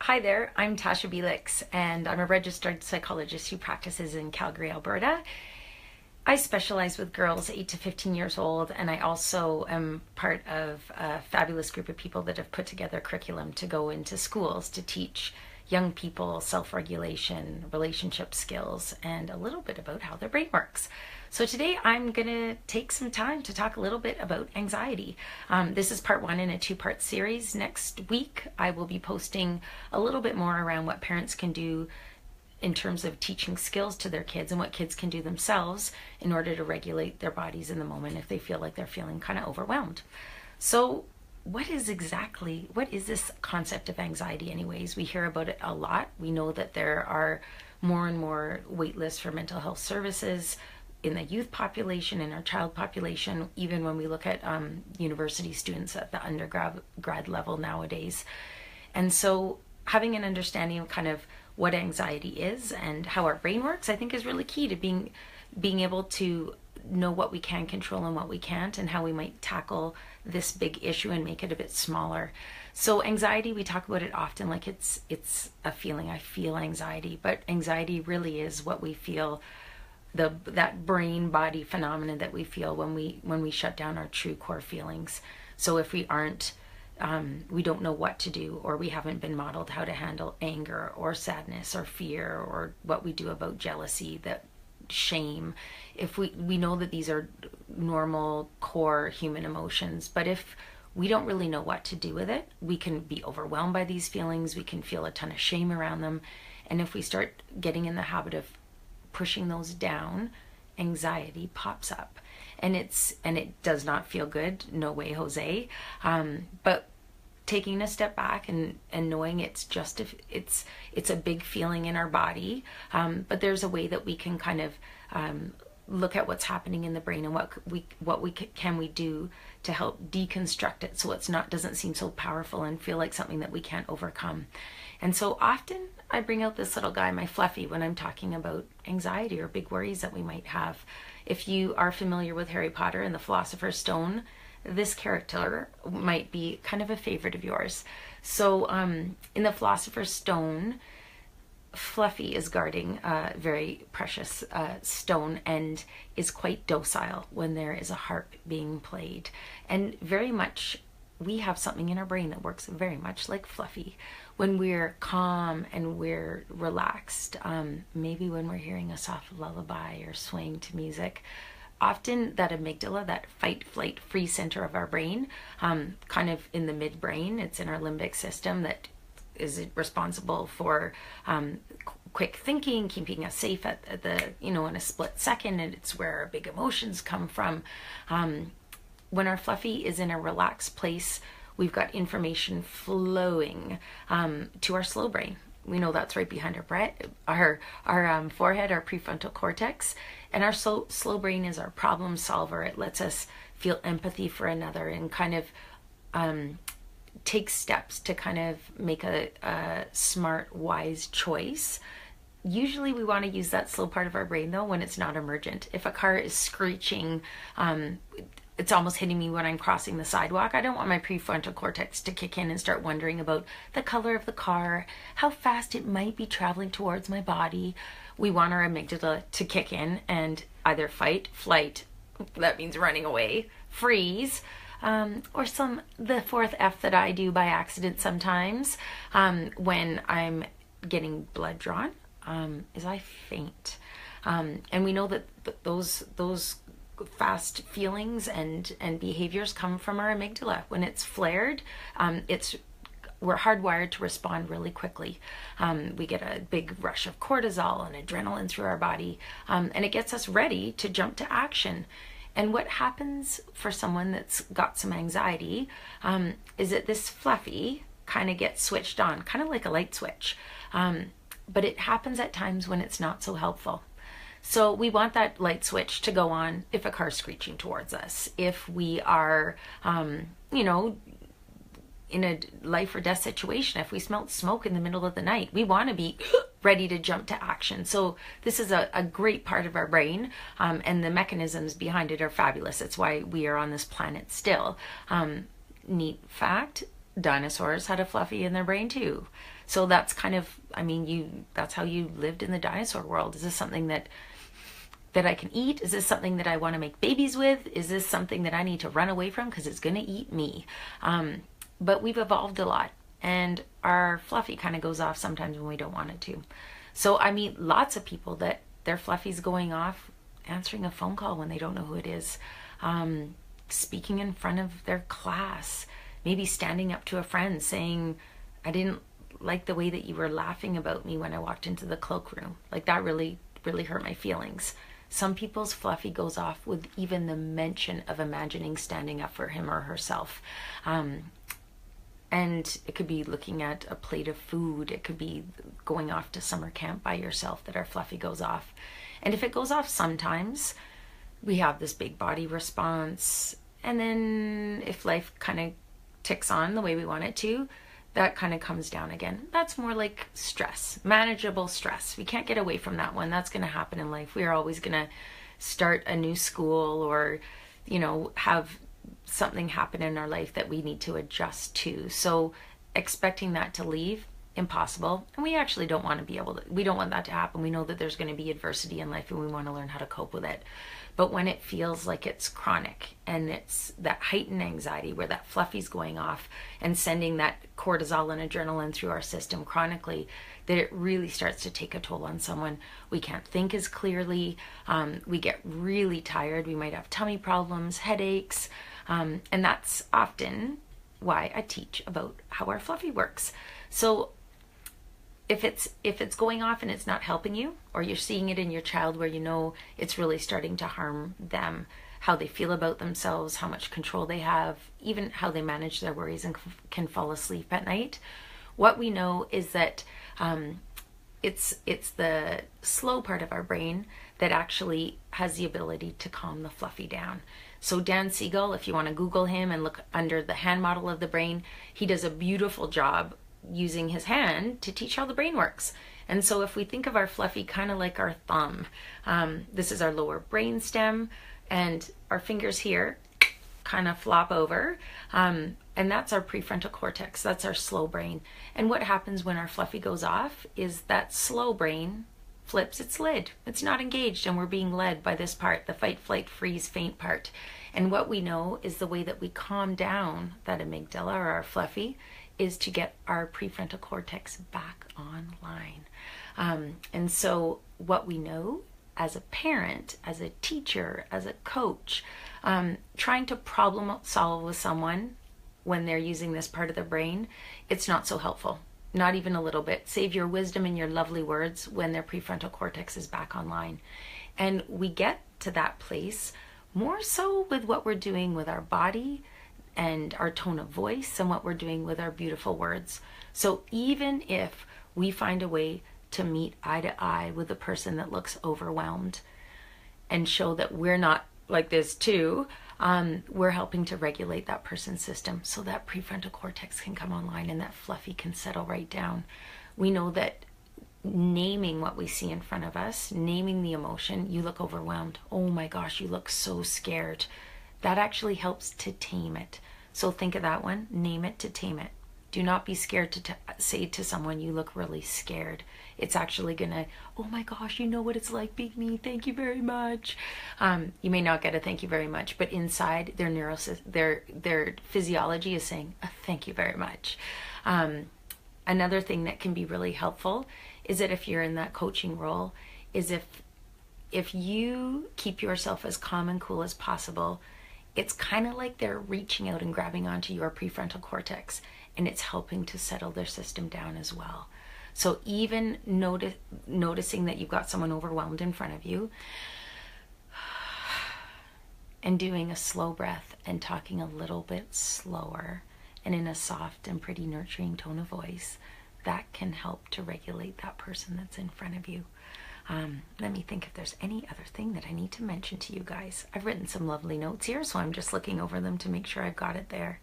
Hi there, I'm Tasha Belix, and I'm a registered psychologist who practices in Calgary, Alberta. I specialize with girls 8 to 15 years old, and I also am part of a fabulous group of people that have put together curriculum to go into schools to teach young people self-regulation, relationship skills, and a little bit about how their brain works. So today I'm going to take some time to talk a little bit about anxiety. This is part one in a two-part series. Next week I will be posting a little bit more around what parents can do in terms of teaching skills to their kids and what kids can do themselves in order to regulate their bodies in the moment if they feel like they're feeling kind of overwhelmed. So what is this concept of anxiety anyways? We hear about it a lot. We know that there are more and more wait lists for mental health services in the youth population, in our child population, even when we look at university students at the undergrad level nowadays. And so having an understanding of kind of what anxiety is and how our brain works, I think is really key to being able to know what we can control and what we can't, and how we might tackle this big issue and make it a bit smaller. So anxiety, we talk about it often like it's a feeling. I feel anxiety, but anxiety really is what we feel, that brain body phenomenon that we feel when we shut down our true core feelings. So if we aren't we don't know what to do, or we haven't been modeled how to handle anger or sadness or fear, or what we do about jealousy, that shame, if we know that these are normal core human emotions, but if we don't really know what to do with it, we can be overwhelmed by these feelings, we can feel a ton of shame around them, and if we start getting in the habit of pushing those down, anxiety pops up, and it does not feel good. No way, Jose. But taking a step back and knowing it's just, if it's a big feeling in our body, but there's a way that we can kind of look at what's happening in the brain, and what we can we do to help deconstruct it so doesn't seem so powerful and feel like something that we can't overcome. And so often I bring out this little guy, my Fluffy, when I'm talking about anxiety or big worries that we might have. If you are familiar with Harry Potter and the Philosopher's Stone, this character might be kind of a favorite of yours. So in the Philosopher's Stone, Fluffy is guarding a very precious stone and is quite docile when there is a harp being played. And very much, we have something in our brain that works very much like Fluffy. When we're calm and we're relaxed, maybe when we're hearing a soft lullaby or swaying to music, often that amygdala, that fight, flight, freeze center of our brain, kind of in the midbrain, it's in our limbic system that is responsible for quick thinking, keeping us safe at the, in a split second, and it's where our big emotions come from. When our Fluffy is in a relaxed place, we've got information flowing to our slow brain. We know that's right behind our forehead, our prefrontal cortex. And our slow brain is our problem solver. It lets us feel empathy for another and kind of take steps to kind of make a smart, wise choice. Usually we want to use that slow part of our brain, though, when it's not emergent. If a car is screeching, it's almost hitting me when I'm crossing the sidewalk, I don't want my prefrontal cortex to kick in and start wondering about the color of the car, how fast it might be traveling towards my body. We want our amygdala to kick in and either fight, flight, that means running away, freeze, or the fourth F that I do by accident sometimes, when I'm getting blood drawn, is I faint. And we know that those fast feelings and behaviors come from our amygdala. When it's flared, we're hardwired to respond really quickly. We get a big rush of cortisol and adrenaline through our body, and it gets us ready to jump to action. And what happens for someone that's got some anxiety is that this Fluffy kind of gets switched on, kind of like a light switch. But it happens at times when it's not so helpful. So we want that light switch to go on if a car's screeching towards us, if we are, in a life or death situation, if we smell smoke in the middle of the night, we want to be ready to jump to action. So this is a great part of our brain, and the mechanisms behind it are fabulous. It's why we are on this planet still. Neat fact, dinosaurs had a fluffy in their brain too. So that's kind of, I mean, that's how you lived in the dinosaur world. Is this something that I can eat? Is this something that I want to make babies with? Is this something that I need to run away from because it's going to eat me? But we've evolved a lot, and our fluffy kind of goes off sometimes when we don't want it to. So I meet lots of people that their fluffy's going off answering a phone call when they don't know who it is, speaking in front of their class, maybe standing up to a friend saying, I didn't like the way that you were laughing about me when I walked into the cloakroom. Like, that really, really hurt my feelings. Some people's fluffy goes off with even the mention of imagining standing up for him or herself. And it could be looking at a plate of food. It could be going off to summer camp by yourself that our fluffy goes off. And if it goes off sometimes, we have this big body response. And then if life kind of ticks on the way we want it to, that kind of comes down again. That's more like stress, manageable stress. We can't get away from that one. That's going to happen in life. We are always going to start a new school or, have something happen in our life that we need to adjust to. So expecting that to leave, impossible. And we actually don't want to be able to, we don't want that to happen. We know that there's going to be adversity in life and we want to learn how to cope with it. But when it feels like it's chronic and it's that heightened anxiety where that fluffy's going off and sending that cortisol and adrenaline through our system chronically, that it really starts to take a toll on someone. We can't think as clearly. We get really tired. We might have tummy problems, headaches. And that's often why I teach about how our fluffy works. So if it's going off and it's not helping you, or you're seeing it in your child where it's really starting to harm them, how they feel about themselves, how much control they have, even how they manage their worries and can fall asleep at night, what we know is that it's the slow part of our brain that actually has the ability to calm the fluffy down. So Dan Siegel, if you want to Google him and look under the hand model of the brain, he does a beautiful job using his hand to teach how the brain works. And so if we think of our fluffy kind of like our thumb, this is our lower brain stem, and our fingers here kind of flop over, and that's our prefrontal cortex. That's our slow brain. And what happens when our fluffy goes off is that slow brain flips its lid. It's not engaged, and we're being led by this part, the fight, flight, freeze, faint part. And what we know is the way that we calm down that amygdala or our fluffy is to get our prefrontal cortex back online. And so what we know as a parent, as a teacher, as a coach, trying to problem solve with someone when they're using this part of the brain, it's not so helpful. Not even a little bit. Save your wisdom and your lovely words when their prefrontal cortex is back online. And we get to that place more so with what we're doing with our body and our tone of voice and what we're doing with our beautiful words. So even if we find a way to meet eye to eye with a person that looks overwhelmed and show that we're not like this too, we're helping to regulate that person's system so that prefrontal cortex can come online and that fluffy can settle right down. We know that naming what we see in front of us, naming the emotion, you look overwhelmed. Oh my gosh, you look so scared. That actually helps to tame it. So think of that one, name it to tame it. Do not be scared to say to someone, you look really scared. It's actually gonna, oh my gosh, you know what it's like being me, thank you very much. You may not get a thank you very much, but inside their physiology is saying, thank you very much. Another thing that can be really helpful is that if you're in that coaching role, is if you keep yourself as calm and cool as possible, it's kind of like they're reaching out and grabbing onto your prefrontal cortex, and it's helping to settle their system down as well. So even noticing that you've got someone overwhelmed in front of you and doing a slow breath and talking a little bit slower and in a soft and pretty nurturing tone of voice, that can help to regulate that person that's in front of you. Let me think if there's any other thing that I need to mention to you guys. I've written some lovely notes here, so I'm just looking over them to make sure I've got it there.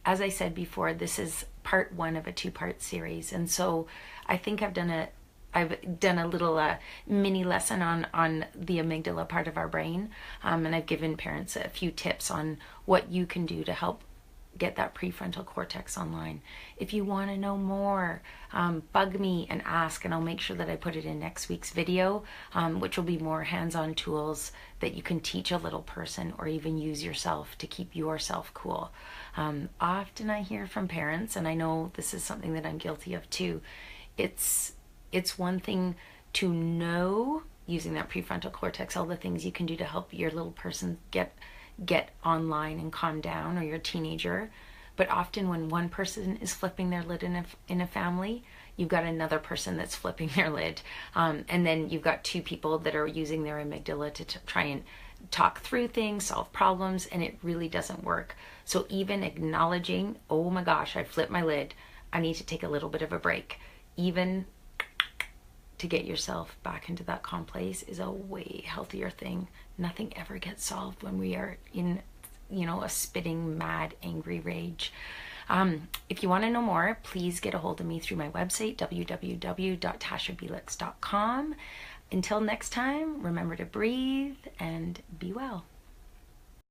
As I said before, this is part one of a two-part series, and so I think I've done a little mini lesson on the amygdala part of our brain, and I've given parents a few tips on what you can do to help get that prefrontal cortex online. If you want to know more, bug me and ask, and I'll make sure that I put it in next week's video, which will be more hands-on tools that you can teach a little person or even use yourself to keep yourself cool. Often I hear from parents, and I know this is something that I'm guilty of too, it's one thing to know, using that prefrontal cortex, all the things you can do to help your little person get online and calm down, or your teenager. But often when one person is flipping their lid in a family, you've got another person that's flipping their lid. And then you've got two people that are using their amygdala to try and talk through things, solve problems, and it really doesn't work. So even acknowledging, oh my gosh, I flipped my lid, I need to take a little bit of a break, even to get yourself back into that calm place, is a way healthier thing. Nothing ever gets solved when we are in, a spitting, mad, angry rage. If you want to know more, please get a hold of me through my website, www.tashabelix.com. Until next time, remember to breathe and be well.